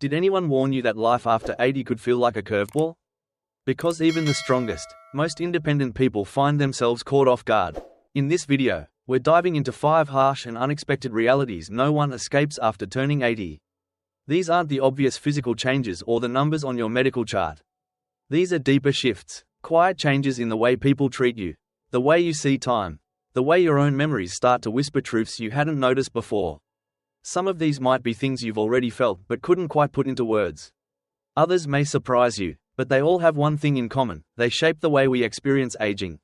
Did anyone warn you that life after 80 could feel like a curveball? Because even the strongest, most independent people find themselves caught off guard. In this video, we're diving into 5 harsh and unexpected realities no one escapes after turning 80. These aren't the obvious physical changes or the numbers on your medical chart. These are deeper shifts, quiet changes in the way people treat you, the way you see time, the way your own memories start to whisper truths you hadn't noticed before. Some of these might be things you've already felt but couldn't quite put into words. Others may surprise you, but they all have one thing in common: they shape the way we experience aging.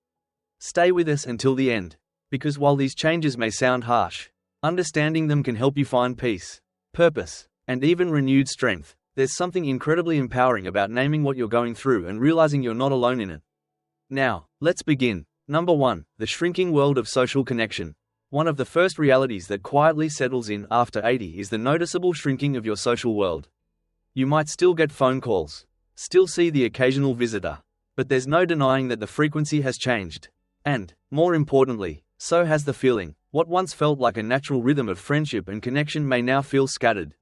Stay with us until the end, because while these changes may sound harsh, understanding them can help you find peace, purpose, and even renewed strength. There's something incredibly empowering about naming what you're going through and realizing you're not alone in it. Now, let's begin. Number 1, the shrinking world of social connection. One of the first realities that quietly settles in after 80 is the noticeable shrinking of your social world. You might still get phone calls, still see the occasional visitor, but there's no denying that the frequency has changed. And, more importantly, so has the feeling. What once felt like a natural rhythm of friendship and connection may now feel scattered,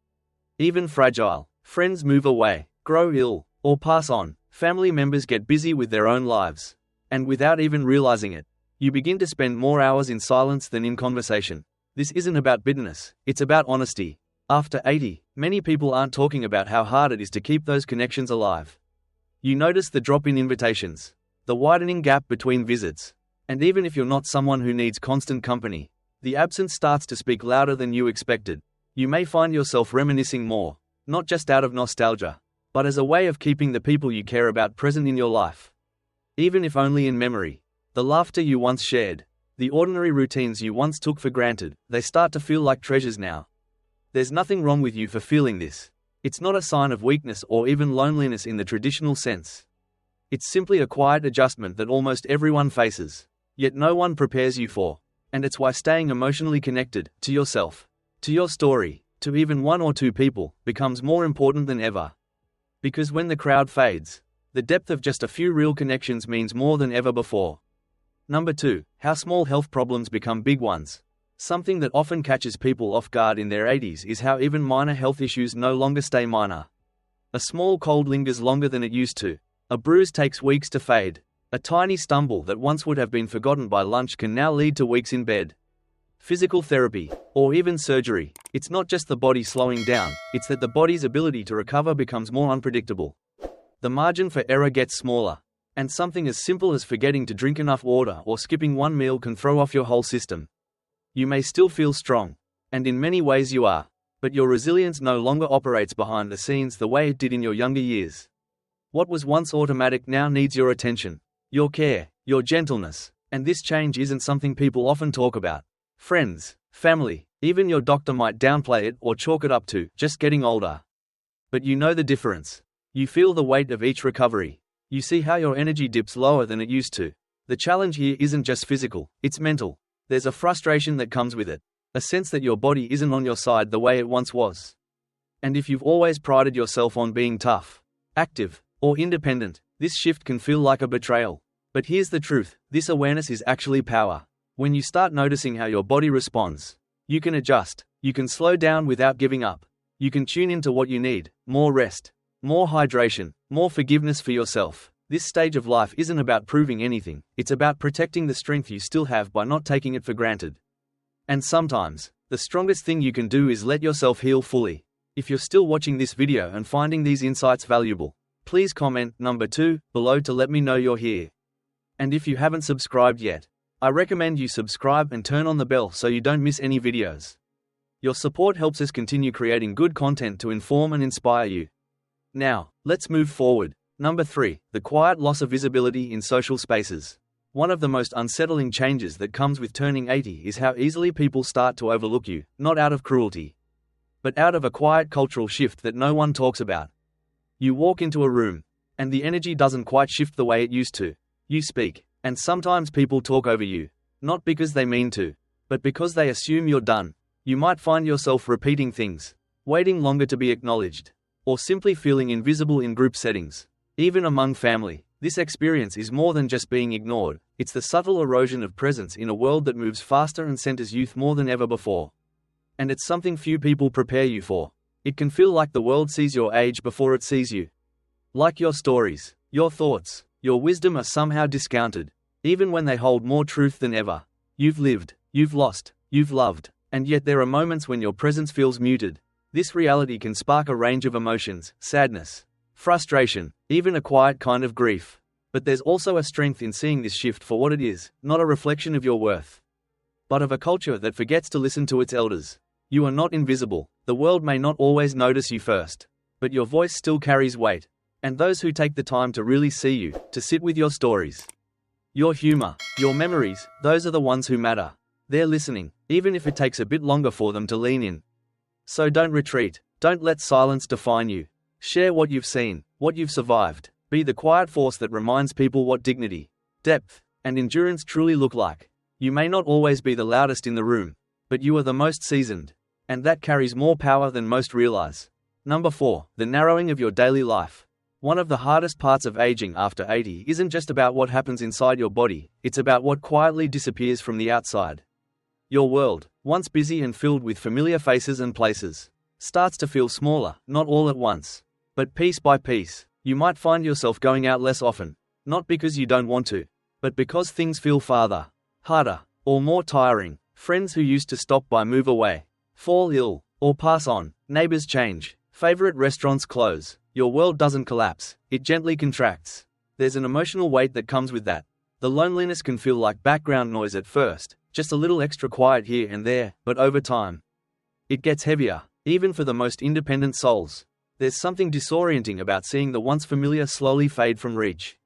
even fragile. Friends move away, grow ill, or pass on. Family members get busy with their own lives. And without even realizing it, you begin to spend more hours in silence than in conversation. This isn't about bitterness, it's about honesty. After 80, many people aren't talking about how hard it is to keep those connections alive. You notice the drop in invitations, the widening gap between visits, and even if you're not someone who needs constant company, the absence starts to speak louder than you expected. You may find yourself reminiscing more, not just out of nostalgia, but as a way of keeping the people you care about present in your life. Even if only in memory. The laughter you once shared, the ordinary routines you once took for granted, they start to feel like treasures now. There's nothing wrong with you for feeling this. It's not a sign of weakness or even loneliness in the traditional sense. It's simply a quiet adjustment that almost everyone faces, yet no one prepares you for. And it's why staying emotionally connected to yourself, to your story, to even 1 or 2 people, becomes more important than ever. Because when the crowd fades, the depth of just a few real connections means more than ever before. Number 2, how small health problems become big ones. Something that often catches people off guard in their 80s is how even minor health issues no longer stay minor. A small cold lingers longer than it used to. A bruise takes weeks to fade. A tiny stumble that once would have been forgotten by lunch can now lead to weeks in bed. Physical therapy, or even surgery, it's not just the body slowing down, it's that the body's ability to recover becomes more unpredictable. The margin for error gets smaller, and something as simple as forgetting to drink enough water or skipping one meal can throw off your whole system. You may still feel strong, and in many ways you are, but your resilience no longer operates behind the scenes the way it did in your younger years. What was once automatic now needs your attention, your care, your gentleness, and this change isn't something people often talk about. Friends, family, even your doctor might downplay it or chalk it up to just getting older. But you know the difference. You feel the weight of each recovery. You see how your energy dips lower than it used to. The challenge here isn't just physical, it's mental. There's a frustration that comes with it, a sense that your body isn't on your side the way it once was. And if you've always prided yourself on being tough, active, or independent, this shift can feel like a betrayal. But here's the truth, this awareness is actually power. When you start noticing how your body responds, you can adjust, you can slow down without giving up, you can tune into what you need: more rest, more hydration, more forgiveness for yourself. This stage of life isn't about proving anything, it's about protecting the strength you still have by not taking it for granted. And sometimes, the strongest thing you can do is let yourself heal fully. If you're still watching this video and finding these insights valuable, please comment number 2 below to let me know you're here. And if you haven't subscribed yet, I recommend you subscribe and turn on the bell so you don't miss any videos. Your support helps us continue creating good content to inform and inspire you. Now, let's move forward. Number 3, the quiet loss of visibility in social spaces. One of the most unsettling changes that comes with turning 80 is how easily people start to overlook you, not out of cruelty, but out of a quiet cultural shift that no one talks about. You walk into a room, and the energy doesn't quite shift the way it used to. You speak, and sometimes people talk over you, not because they mean to, but because they assume you're done. You might find yourself repeating things, waiting longer to be acknowledged, or simply feeling invisible in group settings. Even among family, this experience is more than just being ignored, it's the subtle erosion of presence in a world that moves faster and centers youth more than ever before. And it's something few people prepare you for. It can feel like the world sees your age before it sees you. Like your stories, your thoughts, your wisdom are somehow discounted, even when they hold more truth than ever. You've lived, you've lost, you've loved, and yet there are moments when your presence feels muted. This reality can spark a range of emotions: sadness, frustration, even a quiet kind of grief. But there's also a strength in seeing this shift for what it is, not a reflection of your worth, but of a culture that forgets to listen to its elders. You are not invisible. The world may not always notice you first, but your voice still carries weight. And those who take the time to really see you, to sit with your stories, your humor, your memories, those are the ones who matter. They're listening, even if it takes a bit longer for them to lean in. So don't retreat. Don't let silence define you. Share what you've seen, what you've survived. Be the quiet force that reminds people what dignity, depth, and endurance truly look like. You may not always be the loudest in the room, but you are the most seasoned, and that carries more power than most realize. Number 4, the narrowing of your daily life. One of the hardest parts of aging after 80 isn't just about what happens inside your body, it's about what quietly disappears from the outside. Your world, once busy and filled with familiar faces and places, starts to feel smaller, not all at once, but piece by piece. You might find yourself going out less often, not because you don't want to, but because things feel farther, harder, or more tiring. Friends who used to stop by move away, fall ill, or pass on. Neighbors change. Favorite restaurants close. Your world doesn't collapse, it gently contracts. There's an emotional weight that comes with that. The loneliness can feel like background noise at first, just a little extra quiet here and there, but over time, it gets heavier, even for the most independent souls. There's something disorienting about seeing the once familiar slowly fade from reach.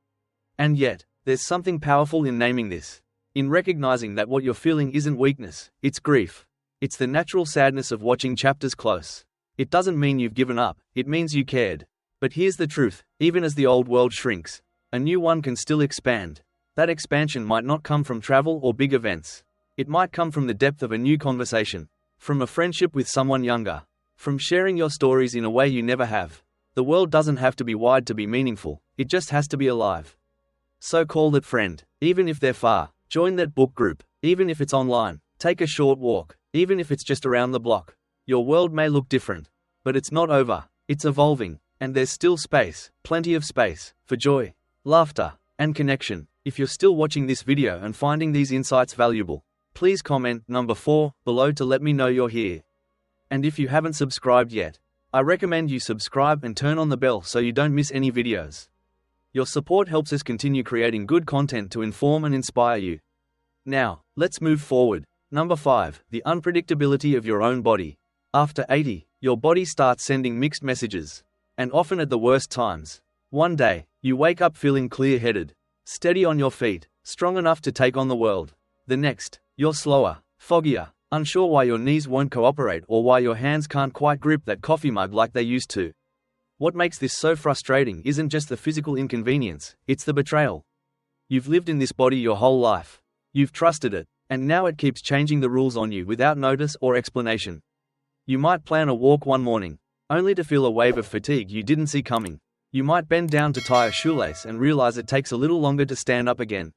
And yet, there's something powerful in naming this. In recognizing that what you're feeling isn't weakness, it's grief. It's the natural sadness of watching chapters close. It doesn't mean you've given up, it means you cared. But here's the truth: even as the old world shrinks, a new one can still expand. That expansion might not come from travel or big events. It might come from the depth of a new conversation, from a friendship with someone younger, from sharing your stories in a way you never have. The world doesn't have to be wide to be meaningful, it just has to be alive. So call that friend, even if they're far. Join that book group, even if it's online. Take a short walk, even if it's just around the block. Your world may look different, but it's not over. It's evolving, and there's still space, plenty of space, for joy, laughter, and connection. If you're still watching this video and finding these insights valuable, please comment number 4 below to let me know you're here. And if you haven't subscribed yet, I recommend you subscribe and turn on the bell so you don't miss any videos. Your support helps us continue creating good content to inform and inspire you. Now, let's move forward. Number 5, the unpredictability of your own body. After 80, your body starts sending mixed messages, and often at the worst times. One day, you wake up feeling clear-headed, steady on your feet, strong enough to take on the world. The next, you're slower, foggier, unsure why your knees won't cooperate or why your hands can't quite grip that coffee mug like they used to. What makes this so frustrating isn't just the physical inconvenience, it's the betrayal. You've lived in this body your whole life. You've trusted it, and now it keeps changing the rules on you without notice or explanation. You might plan a walk one morning, only to feel a wave of fatigue you didn't see coming. You might bend down to tie a shoelace and realize it takes a little longer to stand up again.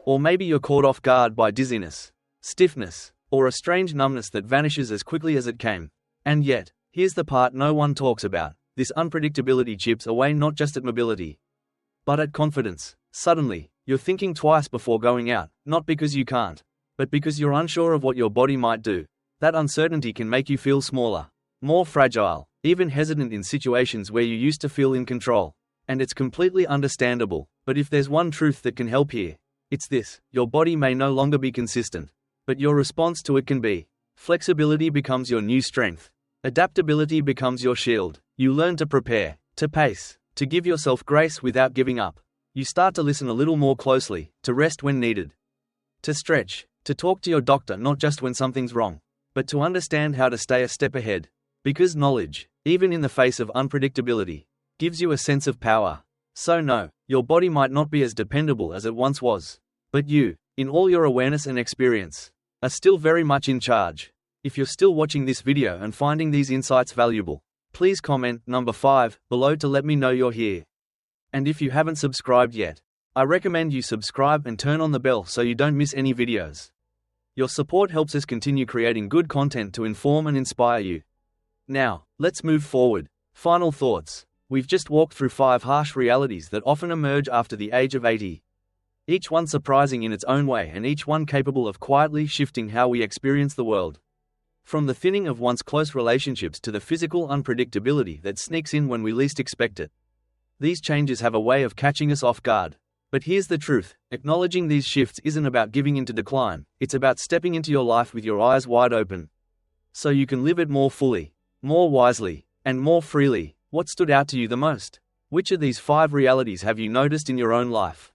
Or maybe you're caught off guard by dizziness, stiffness, or a strange numbness that vanishes as quickly as it came. And yet, here's the part no one talks about. This unpredictability chips away not just at mobility, but at confidence. Suddenly, you're thinking twice before going out, not because you can't, but because you're unsure of what your body might do. That uncertainty can make you feel smaller, more fragile, even hesitant in situations where you used to feel in control. And it's completely understandable. But if there's one truth that can help here, it's this: your body may no longer be consistent, but your response to it can be. Flexibility becomes your new strength. Adaptability becomes your shield. You learn to prepare, to pace, to give yourself grace without giving up. You start to listen a little more closely, to rest when needed, to stretch, to talk to your doctor not just when something's wrong, but to understand how to stay a step ahead. Because knowledge, even in the face of unpredictability, gives you a sense of power. So no, your body might not be as dependable as it once was, but you, in all your awareness and experience, are still very much in charge. If you're still watching this video and finding these insights valuable, please comment number 5 below to let me know you're here. And if you haven't subscribed yet, I recommend you subscribe and turn on the bell so you don't miss any videos. Your support helps us continue creating good content to inform and inspire you. Now, let's move forward. Final thoughts. We've just walked through 5 harsh realities that often emerge after the age of 80. Each one surprising in its own way, and each one capable of quietly shifting how we experience the world. From the thinning of once close relationships to the physical unpredictability that sneaks in when we least expect it. These changes have a way of catching us off guard. But here's the truth: acknowledging these shifts isn't about giving into decline, it's about stepping into your life with your eyes wide open. So you can live it more fully, more wisely, and more freely. What stood out to you the most? Which of these 5 realities have you noticed in your own life?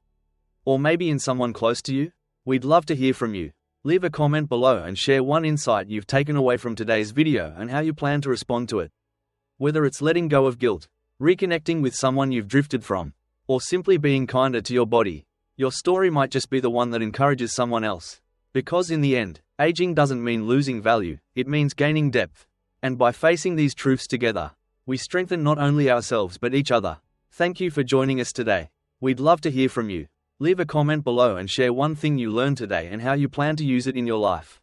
Or maybe in someone close to you? We'd love to hear from you. Leave a comment below and share one insight you've taken away from today's video and how you plan to respond to it. Whether it's letting go of guilt, reconnecting with someone you've drifted from, or simply being kinder to your body, your story might just be the one that encourages someone else. Because in the end, aging doesn't mean losing value, it means gaining depth. And by facing these truths together, we strengthen not only ourselves but each other. Thank you for joining us today. We'd love to hear from you. Leave a comment below and share one thing you learned today and how you plan to use it in your life.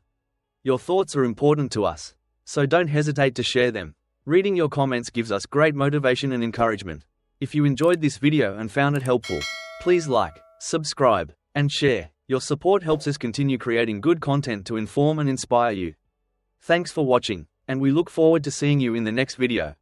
Your thoughts are important to us, so don't hesitate to share them. Reading your comments gives us great motivation and encouragement. If you enjoyed this video and found it helpful, please like, subscribe, and share. Your support helps us continue creating good content to inform and inspire you. Thanks for watching, and we look forward to seeing you in the next video.